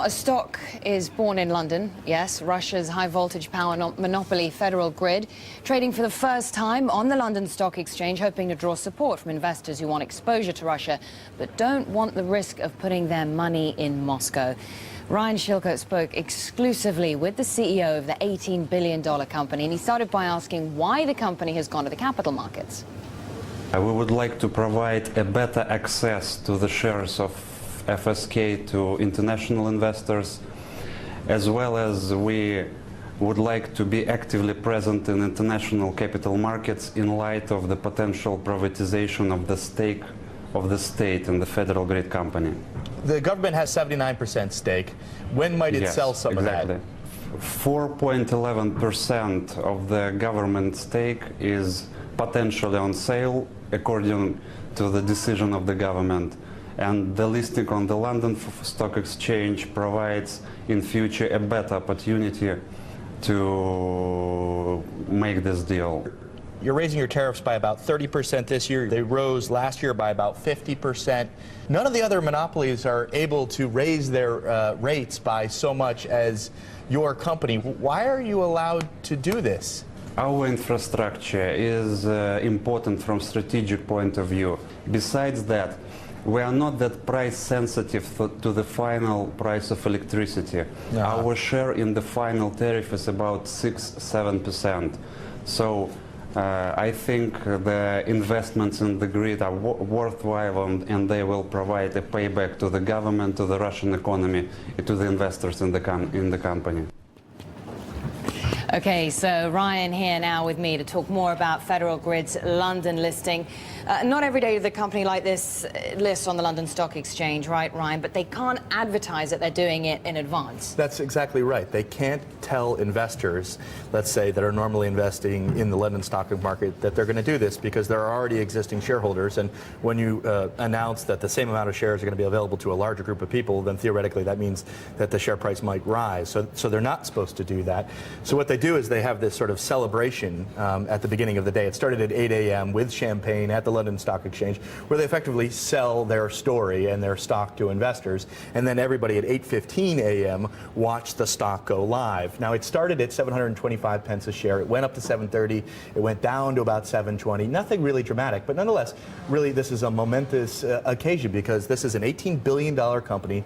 A stock is born in London, yes, Russia's high-voltage power monopoly Federal Grid, trading for the first time on the London Stock Exchange, hoping to draw support from investors who want exposure to Russia, but don't want the risk of putting their money in Moscow. Ryan Shilkot spoke exclusively with the CEO of the $18 billion company, and he started by asking why the company has gone to the capital markets. We would like to provide a better access to the shares of FSK to international investors, as well as we would like to be actively present in international capital markets in light of the potential privatization of the stake of the state in the Federal Grid company. The government has 79% stake. When might it sell some of that? 4.11% of the government stake is potentially on sale according to the decision of the government. And the listing on the London Stock Exchange provides in future a better opportunity to make this deal. You're raising your tariffs by about 30% this year. They rose last year by about 50%. None of the other monopolies are able to raise their rates by so much as your company. Why are you allowed to do this? Our infrastructure is important from strategic point of view. Besides that, we are not that price sensitive to the final price of electricity. Our share in the final tariff is about 6–7%. So I think the investments in the grid are worthwhile, and they will provide a payback to the government, to the Russian economy, to the investors in the company. Okay, so Ryan here now with me to talk more about Federal Grid's London listing. Not every day does a company like this list on the London Stock Exchange, right, Ryan? But they can't advertise that they're doing it in advance. That's exactly right. They can't tell investors, let's say, that are normally investing in the London stock market that they're going to do this because there are already existing shareholders. And when you announce that the same amount of shares are going to be available to a larger group of people, then theoretically that means that the share price might rise. So they're not supposed to do that. So what they do is they have this sort of celebration at the beginning of the day. It started at 8 a.m. with champagne at the London Stock Exchange, where they effectively sell their story and their stock to investors. And then everybody at 8:15 a.m. watched the stock go live. Now, it started at 725 pence a share. It went up to 730. It went down to about 720. Nothing really dramatic, but nonetheless, really this is a momentous occasion because this is an $18 billion company,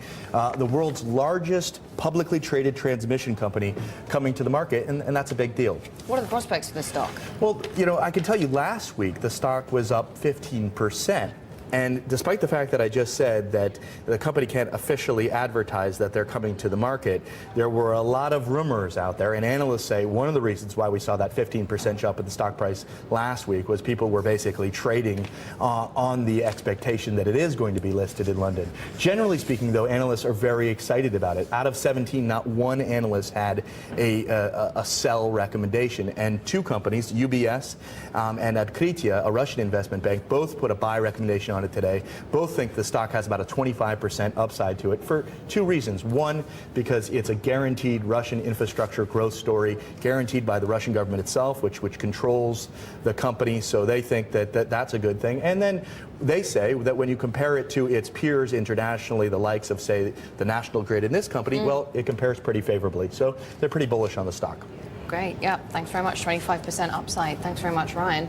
the world's largest publicly traded transmission company coming to the market, and that's a big deal. What are the prospects for the stock? Well, you know, I can tell you last week the stock was up 15%. And despite the fact that I just said that the company can't officially advertise that they're coming to the market, there were a lot of rumors out there, and analysts say one of the reasons why we saw that 15% jump in the stock price last week was people were basically trading on the expectation that it is going to be listed in London. Generally speaking, though, analysts are very excited about it. Out of 17, not one analyst had a sell recommendation, and two companies, UBS and Odkritia, a Russian investment bank, both put a buy recommendation on it today. Both think the stock has about a 25% upside to it for two reasons. One, because it's a guaranteed Russian infrastructure growth story, guaranteed by the Russian government itself, which controls the company, so they think that that's a good thing. And then they say that when you compare it to its peers internationally, the likes of, say, the National Grid in this company, well, it compares pretty favorably. So they're pretty bullish on the stock. Great, yeah, thanks very much. 25% upside. Thanks very much, Ryan.